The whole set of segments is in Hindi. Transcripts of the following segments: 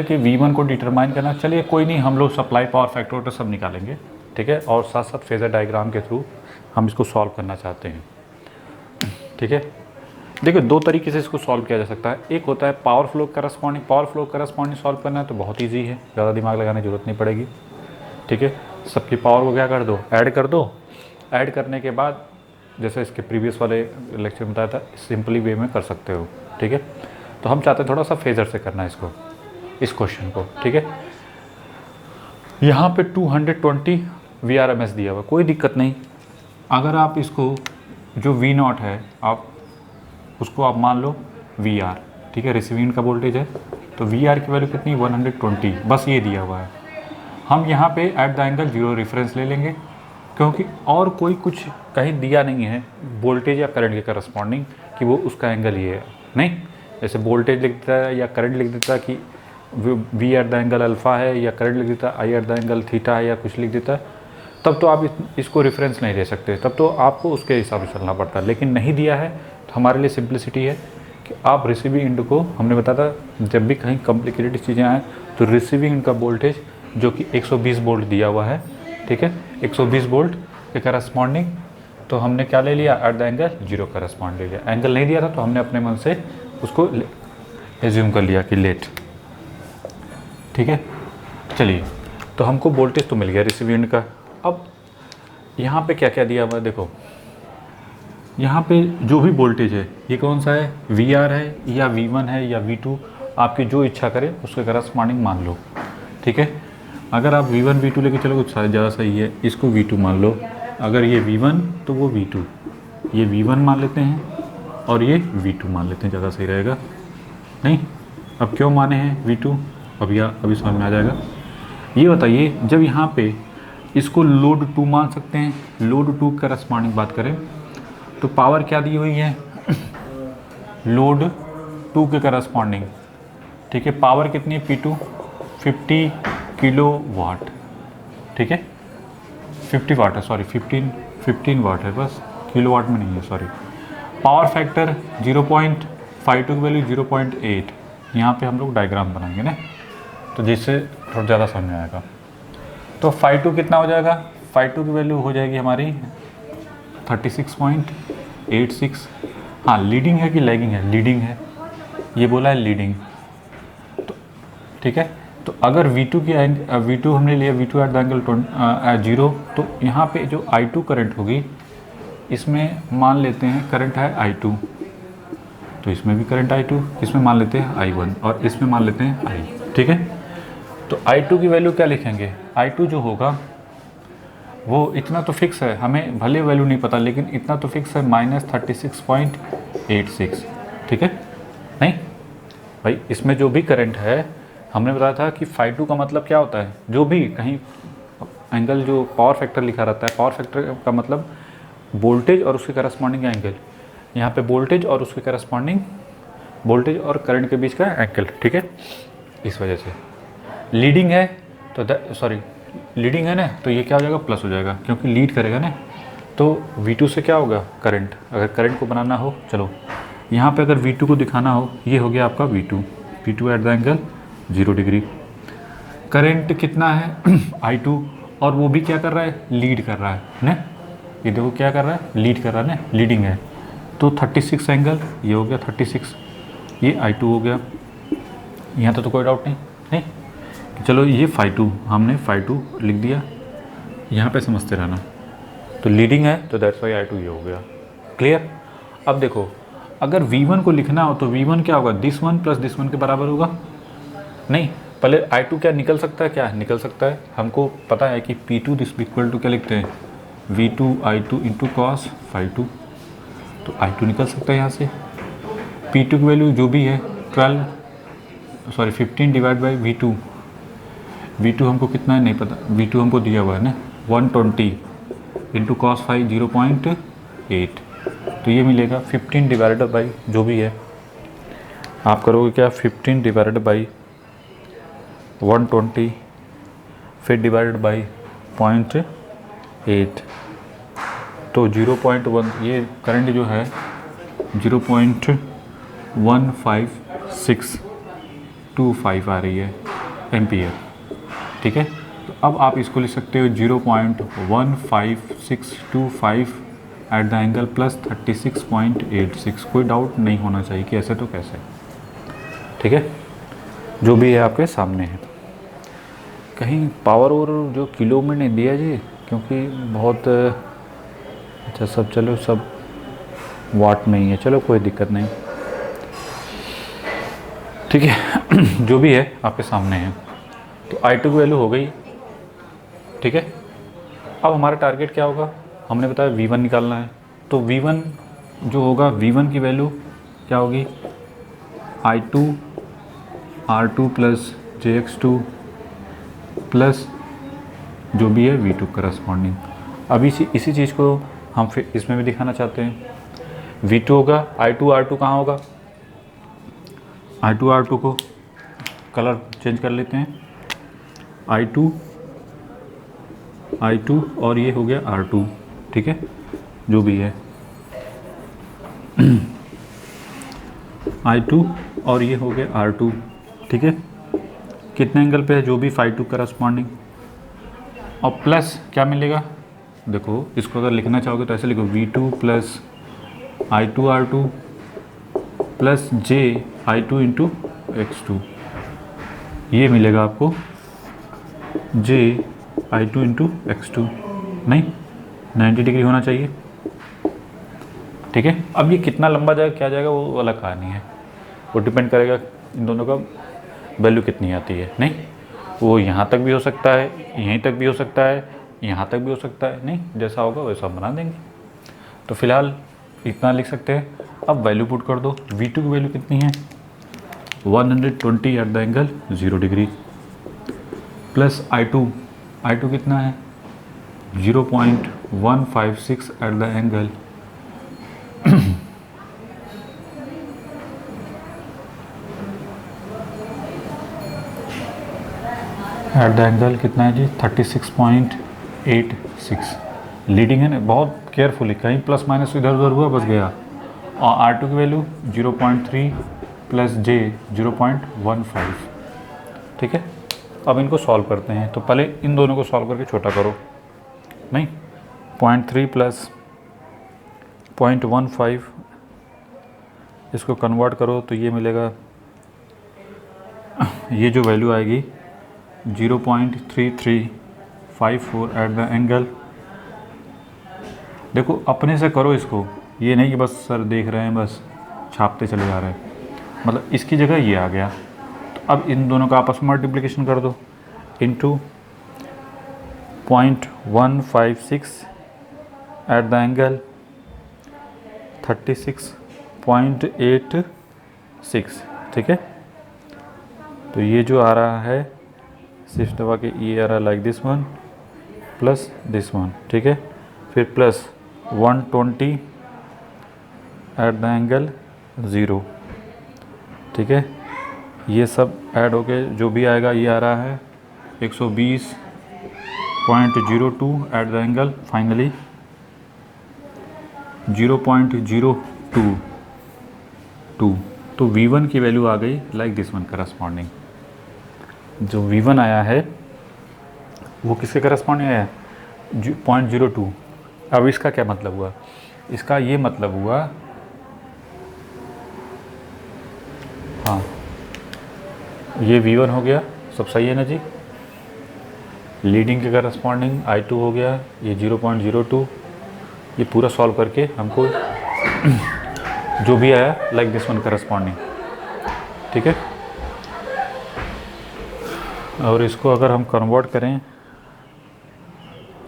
हैं कि V1 को डिटरमाइन करना, चलिए कोई नहीं, हम लोग सप्लाई पावर फैक्टर तो सब निकालेंगे, ठीक है, और साथ साथ फेजर डायग्राम के थ्रू हम इसको सॉल्व करना चाहते हैं, ठीक है। देखिए दो तरीके से इसको सॉल्व किया जा सकता है। एक होता है power flow corresponding, power flow corresponding solve करना है तो बहुत ईजी है, ज़्यादा दिमाग लगाने की जरूरत नहीं पड़ेगी, ठीक है। सबकी पावर को क्या कर दो, ऐड कर दो। ऐड करने के बाद जैसे इसके प्रीवियस वाले लेक्चर में बताया था, सिंपली वे में कर सकते हो, ठीक है। तो हम चाहते हैं थोड़ा सा फेजर से करना है इसको, इस क्वेश्चन को, ठीक है। यहाँ पे 220 VRMS दिया हुआ, कोई दिक्कत नहीं। अगर आप इसको जो V0 है आप उसको आप मान लो VR, ठीक है, रिसीविंग का वोल्टेज है, तो VR की वैल्यू कितनी 120, बस ये दिया हुआ है। हम यहाँ पे एट द एंगल 0 रेफरेंस ले लेंगे, क्योंकि और कोई कुछ कहीं दिया नहीं है वोल्टेज या करंट के करस्पॉन्डिंग कि वो उसका एंगल ये है, नहीं। जैसे वोल्टेज लिख देता है या करंट लिख देता है कि V at the angle alpha है, या करंट लिख देता है I at the angle theta है, या कुछ लिख देता है, तब तो आप इसको रेफरेंस नहीं दे सकते, तब तो आपको उसके हिसाब से चलना पड़ता है। लेकिन नहीं दिया है तो हमारे लिए सिंप्लिसिटी है कि आप रिसीविंग एंड को, हमने बताया था जब भी कहीं कॉम्प्लिकेटेड चीज़ें आएँ तो रिसीविंग एंड का वोल्टेज जो कि 120 वोल्ट दिया हुआ है, ठीक है, 120 वोल्ट के करस्पॉन्डिंग, तो हमने क्या ले लिया, एट द एंगल 0 करस्पॉन्ड ले लिया। एंगल नहीं दिया था तो हमने अपने मन से उसको एज्यूम कर लिया कि लेट, ठीक है। चलिए, तो हमको वोल्टेज तो मिल गया रिसीविंग एंड का। अब यहाँ पे क्या क्या दिया हुआ है, देखो यहाँ पे जो भी वोल्टेज है ये कौन सा है, VR है या V1 है या V2, आपकी जो इच्छा करे उसके करस्पॉन्डिंग मान लो, ठीक है। अगर आप V1 V2 लेके चलोगे तो ज़्यादा सही है, इसको V2 मान लो। अगर ये V1 तो वो V2, ये V1 मान लेते हैं और ये V2 मान लेते हैं, ज़्यादा सही रहेगा। नहीं, अब क्यों माने हैं V2, अभी समझ में आ जाएगा। ये बताइए, जब यहाँ पे इसको लोड 2 मान सकते हैं, लोड 2 करस्पॉन्डिंग बात करें तो पावर क्या दी हुई है, लोड 2 के करस्पॉन्डिंग, ठीक है। पावर कितनी है P2, 50 किलो वाट, ठीक है, 50 वाट है, सॉरी 15 वाट है बस, किलो वाट में नहीं है, सॉरी। पावर फैक्टर 0.52 की वैल्यू 0.8, यहाँ पे हम लोग डायग्राम बनाएंगे ना, तो जिससे थोड़ा ज़्यादा समझ में आएगा। तो 52 कितना हो जाएगा, 52 की वैल्यू हो जाएगी हमारी 36.86। हाँ, लीडिंग है कि लैगिंग है, लीडिंग है, ये बोला है लीडिंग, तो ठीक है। तो अगर V2 हमने लिया, V2 एट द एंगल 0, तो यहाँ पे जो I2 करंट होगी, इसमें मान लेते हैं करंट है I2, तो इसमें भी करंट I2, इसमें मान लेते हैं I1 और इसमें मान लेते हैं I, ठीक है। तो I2 की वैल्यू क्या लिखेंगे, I2 जो होगा वो इतना तो फिक्स है, हमें भले वैल्यू नहीं पता लेकिन इतना तो फिक्स है, -36.86, ठीक है। नहीं भाई, इसमें जो भी करंट है, हमने बताया था कि ∅2 का मतलब क्या होता है, जो भी कहीं एंगल जो पावर फैक्टर लिखा रहता है, पावर फैक्टर का मतलब वोल्टेज और उसके करस्पॉन्डिंग एंगल, यहाँ पे वोल्टेज और उसके करस्पॉन्डिंग, वोल्टेज और करंट के बीच का एंगल, ठीक है। इस वजह से लीडिंग है तो लीडिंग है ना, तो ये क्या हो जाएगा, प्लस हो जाएगा, क्योंकि लीड करेगा ना। तो V2 से क्या होगा, करंट, अगर करंट को बनाना हो, चलो यहाँ पे अगर V2 को दिखाना हो, ये हो गया आपका V2 at the angle 0 degree. Current कितना है I2, और वो भी क्या कर रहा है, लीड कर रहा है ना, ये देखो क्या कर रहा है, लीड कर रहा है ना, लीडिंग है। तो 36 एंगल, ये हो गया 36, ये I2 हो गया, यहाँ तो कोई डाउट नहीं। चलो ये ∅2, हमने ∅2 लिख दिया, यहाँ पे समझते रहना। तो लीडिंग है तो दैट्स वाई I2 ये हो गया, क्लियर। अब देखो, अगर V1 को लिखना हो तो V1 क्या होगा, this one plus this one के बराबर होगा। नहीं, पहले I2 क्या निकल सकता है, क्या निकल सकता है, हमको पता है कि P2 दिस इक्वल टू क्या लिखते हैं, V2 I2 इंटू कॉस ∅2, तो I2 निकल सकता है यहाँ से। P2 की वैल्यू जो भी है 15 डिवाइड बाई V2 हमको कितना है नहीं पता, V2 हमको दिया हुआ है ना 120 इंटू कॉस फाई 0.8, तो ये मिलेगा 15 डिवाइडेड बाई जो भी है, आप करोगे क्या, 15 डिवाइडेड बाई 120 फिर डिवाइडेड बाई 0.8, तो 0.1, ये करंट जो है 0.15625 आ रही है, एम्पियर। ठीक है, तो अब आप इसको लिख सकते हो 0.15625 एट द एंगल प्लस 36.86। कोई डाउट नहीं होना चाहिए कि ऐसे तो कैसे। ठीक है, जो भी है आपके सामने है। कहीं पावर और जो किलो में नहीं दिया जी, क्योंकि बहुत अच्छा सब, चलो सब वाट में ही है, चलो कोई दिक्कत नहीं। ठीक है जो भी है आपके सामने है। तो I2 की वैल्यू हो गई। ठीक है, अब हमारा टारगेट क्या होगा, हमने बताया V1 निकालना है। तो V1 जो होगा, V1 की वैल्यू क्या होगी, I2 R2 plus JX2 plus जो भी है V2 करस्पॉन्डिंग। अब इसी चीज़ को हम फिर इसमें भी दिखाना चाहते हैं। V2 होगा, I2 R2 कहाँ होगा, I2 R2 को कलर चेंज कर लेते हैं, I2 और ये हो गया R2। ठीक है, जो भी है I2 और ये हो गया R2। ठीक है, कितने एंगल पे है, जो भी φ2 करस्पॉन्डिंग। और प्लस क्या मिलेगा, देखो इसको अगर लिखना चाहोगे तो ऐसे लिखो, V2 plus I2 R2 plus J I2 into X2, ये मिलेगा आपको J I2 इंटू X2। नहीं, 90 डिग्री होना चाहिए। ठीक है, अब ये कितना लंबा जाएगा, क्या जाएगा, वो अलग कहानी है, वो डिपेंड करेगा इन दोनों का वैल्यू कितनी आती है। नहीं, वो यहाँ तक भी हो सकता है, यहीं तक भी हो सकता है, यहाँ तक भी हो सकता है। नहीं, जैसा होगा वैसा हम बना देंगे। तो फिलहाल इतना लिख सकते हैं। अब वैल्यू पुट कर दो। V2 की वैल्यू कितनी है, 120 at the angle 0 degree plus I2 कितना है, 0.156 at the angle at the angle कितना है जी, 36.86। लीडिंग है ना, बहुत केयरफुली, कहीं प्लस माइनस इधर उधर हुआ बस गया। और R2 की वैल्यू 0.3 प्लस J 0.15। ठीक है, अब इनको सॉल्व करते हैं। तो पहले इन दोनों को सॉल्व करके छोटा करो। नहीं, 0.3 प्लस 0.15 इसको कन्वर्ट करो तो ये मिलेगा, ये जो वैल्यू आएगी 0.3354 एट द एंगल। देखो अपने से करो इसको, ये नहीं कि बस सर देख रहे हैं बस छापते चले जा रहे हैं, मतलब इसकी जगह ये आ गया। तो अब इन दोनों का आपस में मल्टीप्लिकेशन कर दो, इनटू 0.156 एट द एंगल 36.86। ठीक है, तो ये जो आ रहा है सिर्फ दबा के, ये आ रहा है like this one plus this one. ठीक है, फिर प्लस 120 एट द एंगल 0। ठीक है, ये सब ऐड होके जो भी आएगा, ये आ रहा है 120.02 एट द एंगल फाइनली 0.022। तो V1 की वैल्यू आ गई लाइक दिस वन करस्पॉन्डिंग। जो V1 आया है वो किसके करस्पॉन्डिंग आया है, 0.02। अब इसका क्या मतलब हुआ, इसका ये मतलब हुआ, हाँ ये V1 हो गया, सब सही है ना जी। लीडिंग के करस्पॉन्डिंग I2 हो गया, ये 0.02। ये पूरा सॉल्व करके हमको जो भी आया लाइक दिस वन करस्पॉन्डिंग। ठीक है, और इसको अगर हम कन्वर्ट करें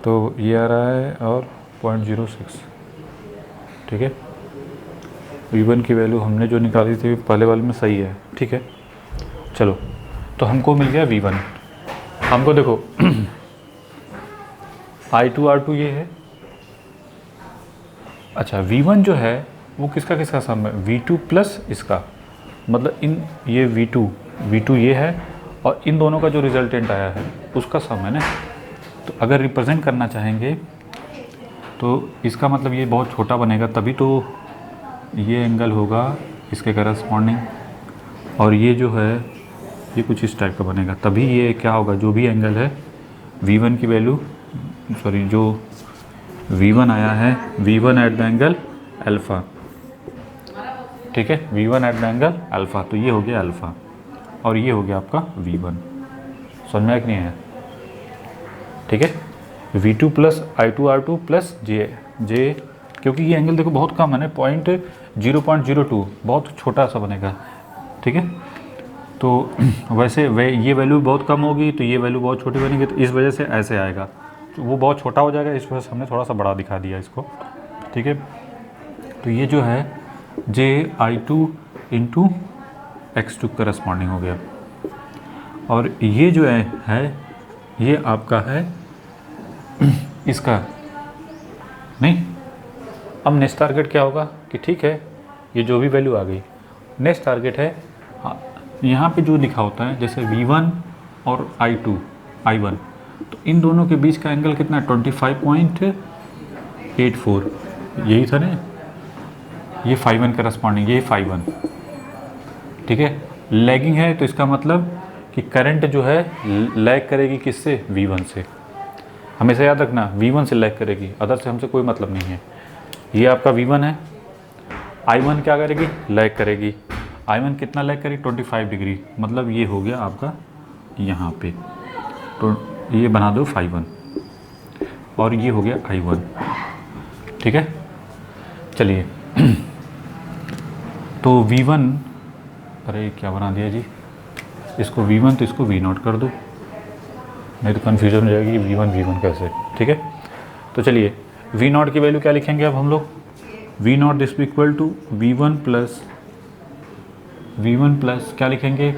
तो ये आ रहा है और 0.06। ठीक है, V1 की वैल्यू हमने जो निकाली थी पहले वाले में सही है। ठीक है, चलो तो हमको मिल गया V1। हमको देखो I2 R2 ये है। अच्छा, V1 जो है वो किसका किसका सम है, V2 प्लस इसका, मतलब इन ये V2 ये है और इन दोनों का जो रिजल्टेंट आया है उसका सम है ना। तो अगर रिप्रेजेंट करना चाहेंगे तो इसका मतलब ये बहुत छोटा बनेगा, तभी तो ये एंगल होगा इसके करस्पॉन्डिंग। और ये जो है ये कुछ इस टाइप का बनेगा, तभी ये क्या होगा, जो भी एंगल है V1 की वैल्यू, सॉरी जो V1 आया है, V1 at the angle alpha, ठीक है, V1 at the angle alpha, तो ये हो गया अल्फ़ा और ये हो गया आपका V1। समझ में आया कि नहीं है? ठीक है, V2 plus I2 R2 plus जे, क्योंकि ये एंगल देखो बहुत कम है ना, 0.02, बहुत छोटा सा बनेगा, ठीक है। तो वैसे ये वैल्यू बहुत कम होगी तो ये वैल्यू बहुत छोटी बनेगी, तो इस वजह से ऐसे आएगा, तो वो बहुत छोटा हो जाएगा, इस वजह से हमने थोड़ा सा बड़ा दिखा दिया इसको, ठीक है। तो ये जो है JI2 इंटू X2 करस्पॉन्डिंग हो गया, और ये जो है ये आपका है इसका नहीं। अब नेक्स्ट टारगेट क्या होगा कि ठीक है, ये जो भी वैल्यू आ गई, नेक्स्ट टारगेट है यहाँ पे जो लिखा होता है जैसे V1 और I1, तो इन दोनों के बीच का एंगल कितना है, 25.84, यही था ना, ये φ1 करस्पॉन्डिंग, ये φ1, ठीक है। लैगिंग है तो इसका मतलब कि करंट जो है लैग करेगी किससे, V1 से, हमेशा याद रखना V1 से लैग करेगी, अदर से हमसे कोई मतलब नहीं है। ये आपका V1 है, I1 क्या करेगी, लैग करेगी, I1 कितना लैग करेगी, 25 डिग्री, मतलब ये हो गया आपका यहाँ पे, तो ये बना दो φ1 और ये हो गया I1, ठीक है। चलिए तो V1, अरे क्या बना दिया जी, इसको V1 तो इसको V0 कर दो, नहीं तो कन्फ्यूजन हो जाएगी V1 कैसे, ठीक है। तो चलिए V0 की वैल्यू क्या लिखेंगे अब हम लोग, V0 this equal to V1 plus क्या लिखेंगे,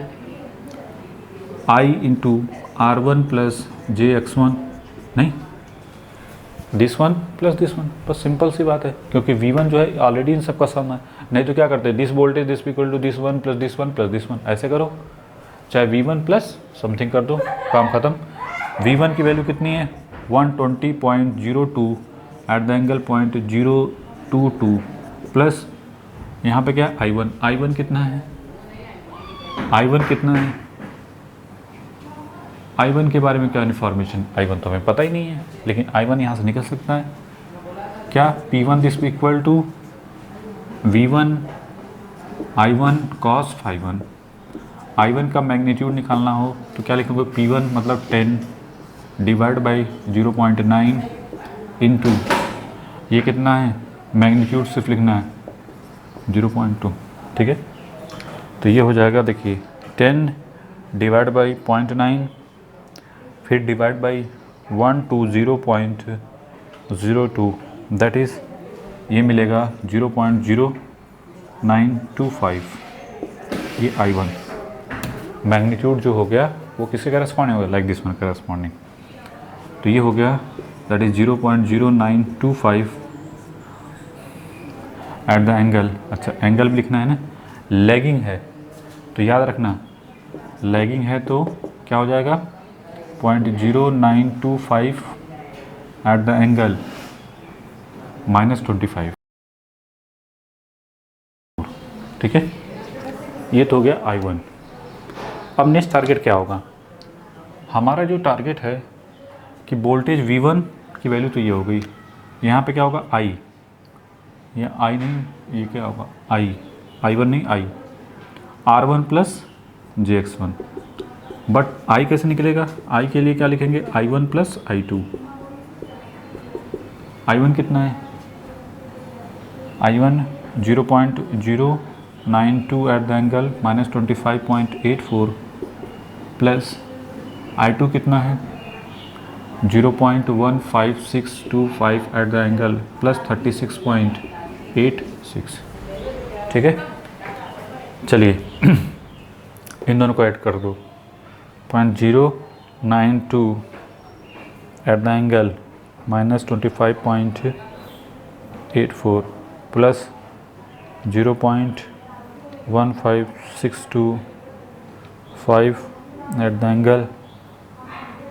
I into R1 plus JX1, नहीं this one plus this one, बस सिंपल सी बात है, क्योंकि V1 जो है ऑलरेडी इन सबका सम है, नहीं तो क्या करते हैं, this voltage this equal to this one plus this one plus this one, ऐसे करो, चाहे V1 प्लस समथिंग कर दो, काम ख़त्म। V1 की वैल्यू कितनी है, 120.02 एट द एंगल 0.022 प्लस यहाँ पे क्या I1 कितना है, I1 कितना है, I1 के बारे में क्या इन्फॉर्मेशन, I1 तो हमें पता ही नहीं है, लेकिन I1 यहाँ से निकल सकता है क्या, P1 this equal to V1 I1 cos φ1, I1 का मैग्नीट्यूड निकालना हो तो क्या लिखोगे, P1 मतलब 10 डिवाइड बाई 0.9 इंटू ये कितना है, मैग्नीट्यूड सिर्फ लिखना है 0.2, ठीक है। तो ये हो जाएगा, देखिए 10 डिवाइड बाई 0.9 फिर डिवाइड बाई 120.02, दैट इज़ ये मिलेगा 0.0925, ये I1 मैग्नीट्यूड जो हो गया वो किसके करस्पॉन्डिंग होगा, लाइक दिस वन करस्पॉन्डिंग, तो ये हो गया that is 0.0925 at the angle, अच्छा एंगल भी लिखना है ना, लैगिंग है तो याद रखना, लैगिंग है तो क्या हो जाएगा, 0.0925 एट द एंगल -25, ठीक है। ये तो हो गया I1। अब नेक्स्ट टारगेट क्या होगा, हमारा जो टारगेट है कि वोल्टेज V1 की वैल्यू तो ये हो गई, यहाँ पे क्या होगा I, ये I नहीं, ये क्या होगा I1 नहीं I, R1 plus JX1, but I कैसे निकलेगा, I के लिए क्या लिखेंगे, I1 प्लस I2, I1 कितना है, I1 0.092 at the angle -25.84 plus I2 कितना है 0.15625 एट द एंगल +36.86, ठीक है। चलिए इन दोनों को ऐड कर दो, 0.092 at the angle -25.84 plus 0.15625 at the angle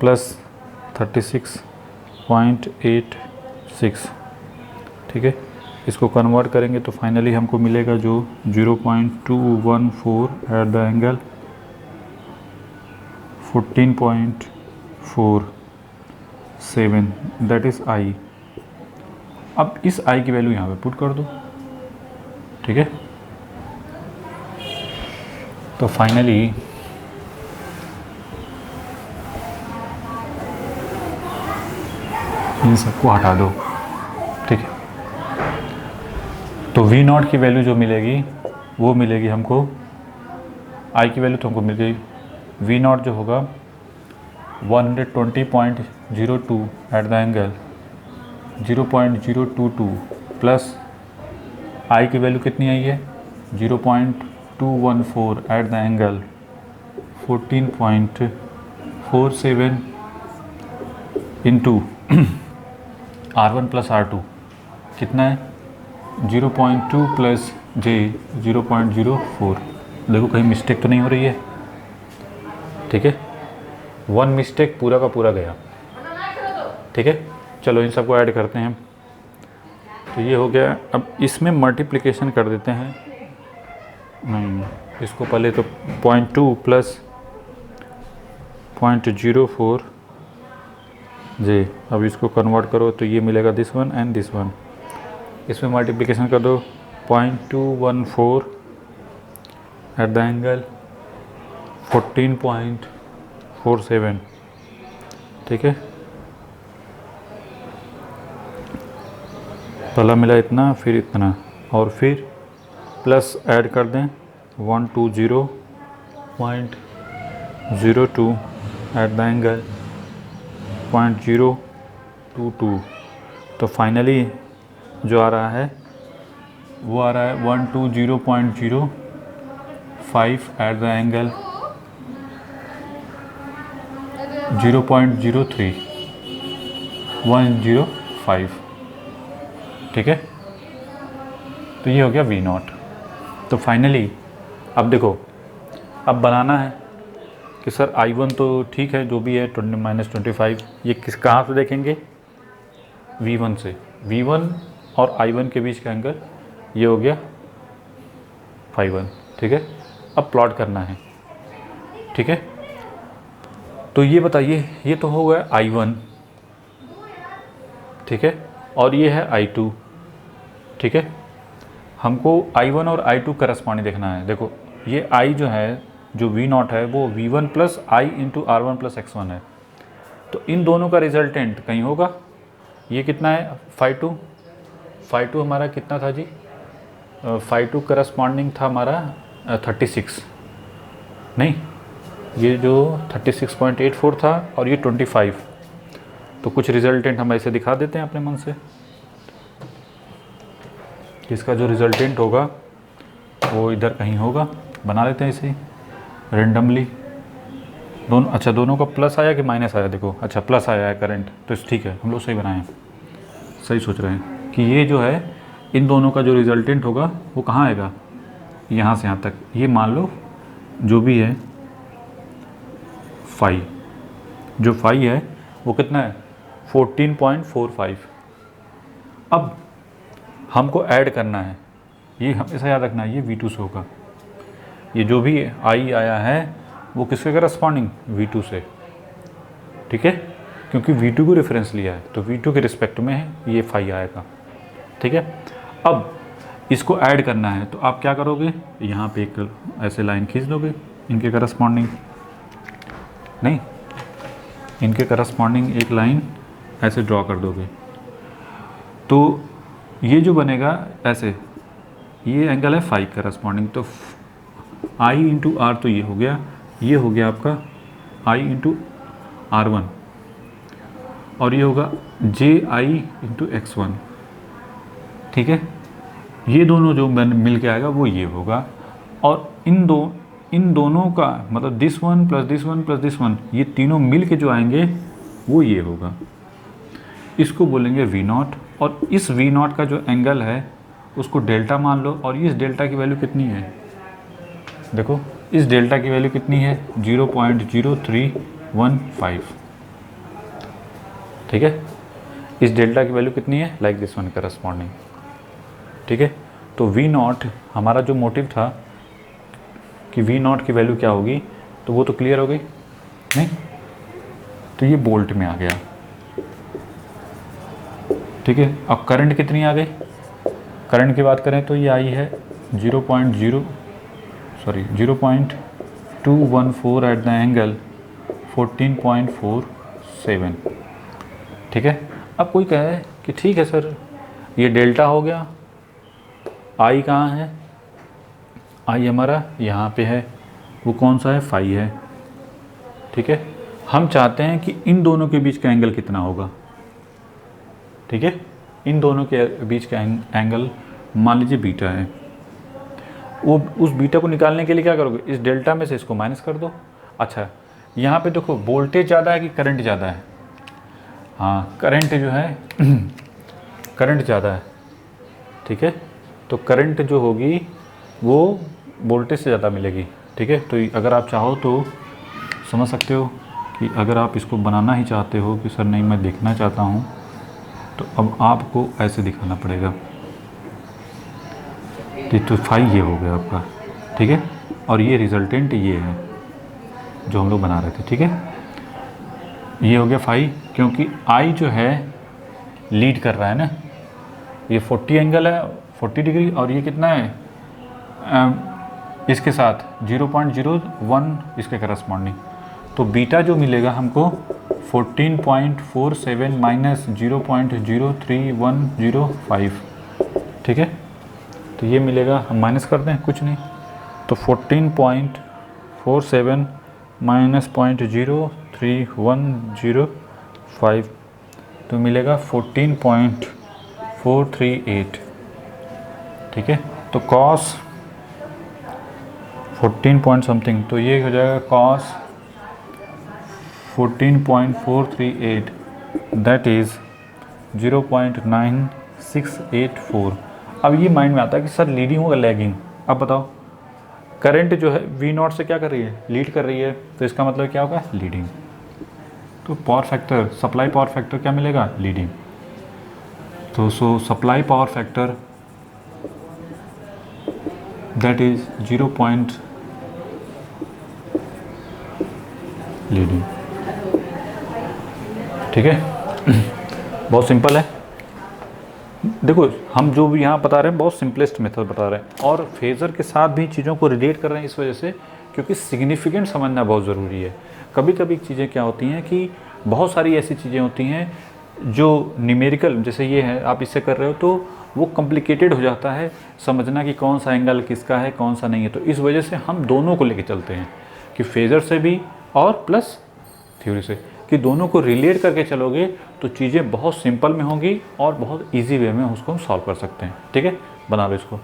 +36.86, ठीक है। इसको कन्वर्ट करेंगे तो फाइनली हमको मिलेगा जो 0.214 at the angle 14.47 that is I. अब इस आई की वैल्यू यहाँ पे पुट कर दो, ठीक है। तो फाइनली इन सबको हटा दो, ठीक है। तो V नॉट की वैल्यू जो मिलेगी वो मिलेगी हमको, I की वैल्यू तो हमको मिल गई। V नॉट जो होगा 120.02 at the angle 0.022 plus I की वैल्यू कितनी आई है 0.214 at the angle 14.47 into R1 plus R2 कितना है 0.2 प्लस J 0.04। देखो कहीं मिस्टेक तो नहीं हो रही है, ठीक है। वन मिस्टेक पूरा का पूरा गया, ठीक है। चलो इन सबको ऐड करते हैं। तो ये हो गया। अब इसमें मल्टीप्लिकेशन कर देते हैं, नहीं इसको पहले तो 0.2 प्लस 0.04 जी। अब इसको कन्वर्ट करो तो ये मिलेगा this one and this one. इसमें मल्टीप्लिकेशन कर दो 0.214 एट द एंगल 14.47, ठीक है। पहला मिला इतना, फिर इतना, और फिर प्लस ऐड कर दें 120.02 एट द एंगल 0.022। तो फाइनली जो आ रहा है वो आ रहा है 120.05 एट द एंगल 0.03 105, ठीक है। तो ये हो गया V नॉट। तो फाइनली अब देखो, अब बनाना है कि सर I1 तो ठीक है जो भी है 20 - 25, ये कहाँ से देखेंगे V1 से। V1 और I1 के बीच का एंगल ये हो गया 5 1, ठीक है। अब प्लॉट करना है, ठीक है। तो ये बताइए, ये तो हो गया I1, ठीक है, और ये है I2, ठीक है। हमको I1 और I2 करस्पॉन्डिंग देखना है। देखो ये I जो है, जो V नॉट है, वो V1 plus I into R1 plus X1 है। तो इन दोनों का रिजल्टेंट कहीं होगा। ये कितना है 5 2 हमारा कितना था जी 5 2 करस्पॉन्डिंग था हमारा 36, नहीं ये जो 36.84 था और ये 25। तो कुछ रिजल्टेंट हम ऐसे दिखा देते हैं अपने मन से। इसका जो रिजल्टेंट होगा वो इधर कहीं होगा, बना लेते हैं इसे रेंडमली। दोनों, अच्छा दोनों का प्लस आया कि माइनस आया, देखो अच्छा प्लस आया है करंट, तो ठीक है हम लोग सही बनाए, सही सोच रहे हैं कि ये जो है इन दोनों का जो रिजल्टेंट होगा वो कहाँ आएगा, यहाँ से यहाँ तक। ये मान लो जो भी है फाई, जो फाई है वो कितना है 14.45। अब हमको ऐड करना है, ये हमेशा याद रखना है, ये V2 से होगा। ये जो भी आई आया है वो किसके करस्पॉन्डिंग V2 से, ठीक है, क्योंकि V2 को रेफरेंस लिया है तो V2 के रिस्पेक्ट में है ये फाई आएगा, ठीक है। अब इसको ऐड करना है तो आप क्या करोगे, यहाँ पे एक ऐसे लाइन खींच दोगे इनके करस्पॉन्डिंग, नहीं इनके करस्पॉन्डिंग एक लाइन ऐसे ड्रॉ कर दोगे। तो ये जो बनेगा ऐसे, ये एंगल है फाई करस्पॉन्डिंग, तो I इंटू आर, तो ये हो गया, ये हो गया आपका I इंटू R1, और ये होगा JI इंटू X1, ठीक है। ये दोनों जो मिल के आएगा वो ये होगा, और इन दोनों का मतलब this one plus this one plus this one, ये तीनों मिल के जो आएंगे वो ये होगा। इसको बोलेंगे V नॉट, और इस V नॉट का जो एंगल है उसको डेल्टा मान लो, और इस डेल्टा की वैल्यू कितनी है, देखो इस डेल्टा की वैल्यू कितनी है 0.0315, ठीक है। इस डेल्टा की वैल्यू कितनी है लाइक दिस वन करस्पॉन्डिंग, ठीक है। तो V नॉट हमारा जो मोटिव था कि V नॉट की वैल्यू क्या होगी, तो वो तो क्लियर हो गई। नहीं, तो ये बोल्ट में आ गया, ठीक है। अब करंट कितनी आ गई, करंट की बात करें तो ये आई है 0.214 एट द एंगल 14.47, ठीक है। अब कोई कहे कि ठीक है सर ये डेल्टा हो गया, आई कहाँ है, आई हमारा यहाँ पे है, वो कौन सा है, फाई है, ठीक है। हम चाहते हैं कि इन दोनों के बीच का एंगल कितना होगा, ठीक है। इन दोनों के बीच का एंगल मान लीजिए बीटा है। वो उस बीटा को निकालने के लिए क्या करोगे, इस डेल्टा में से इसको माइनस कर दो। अच्छा यहाँ पे देखो वोल्टेज ज़्यादा है कि करंट ज़्यादा है, हाँ करंट जो है करंट ज़्यादा है, ठीक है। तो करंट जो होगी वो वोल्टेज से ज़्यादा मिलेगी, ठीक है। तो अगर आप चाहो तो समझ सकते हो कि अगर आप इसको बनाना ही चाहते हो कि सर नहीं मैं देखना चाहता हूँ, तो अब आपको ऐसे दिखाना पड़ेगा। तो फाई ये हो गया आपका, ठीक है। और ये रिजल्टेंट ये है जो हम लोग बना रहे थे, ठीक है। ये हो गया फाई, क्योंकि आई जो है लीड कर रहा है ना, ये 40 एंगल है 40 डिग्री, और ये कितना है इसके साथ 0.01 इसके करस्पॉन्डिंग। तो बीटा जो मिलेगा हमको 14.47 माइनस 0.03105, ठीक है। तो ये मिलेगा, हम माइनस कर दें कुछ नहीं, तो 14.47 माइनस 0.03105 तो मिलेगा 14.438, ठीक है। तो कॉस 14 पॉइंट समथिंग, तो ये हो जाएगा कॉस 14.438 दैट इज़ 0.9684। अब ये माइंड में आता है कि सर लीडिंग होगा लैगिंग। अब बताओ करंट जो है V0 से क्या कर रही है, लीड कर रही है, तो इसका मतलब क्या होगा, लीडिंग। तो power factor, supply power factor क्या मिलेगा, लीडिंग। तो सो supply power factor that is 0 point leading, ठीक है। बहुत सिंपल है। देखो हम जो भी यहाँ बता रहे हैं बहुत सिंपलेस्ट मेथड बता रहे हैं, और फेज़र के साथ भी चीज़ों को रिलेट कर रहे हैं इस वजह से क्योंकि सिग्निफिकेंट समझना बहुत ज़रूरी है। कभी कभी चीज़ें क्या होती हैं कि बहुत सारी ऐसी चीज़ें होती हैं जो न्यूमेरिकल, जैसे ये है आप इससे कर रहे हो तो वो कॉम्प्लिकेटेड हो जाता है समझना कि कौन सा एंगल किसका है कौन सा नहीं है। तो इस वजह से हम दोनों को लेके चलते हैं कि फेज़र से भी और प्लस थ्योरी से, कि दोनों को रिलेट करके चलोगे तो चीज़ें बहुत सिंपल में होंगी और बहुत इजी वे में उसको हम सॉल्व कर सकते हैं, ठीक है। बना लो इसको।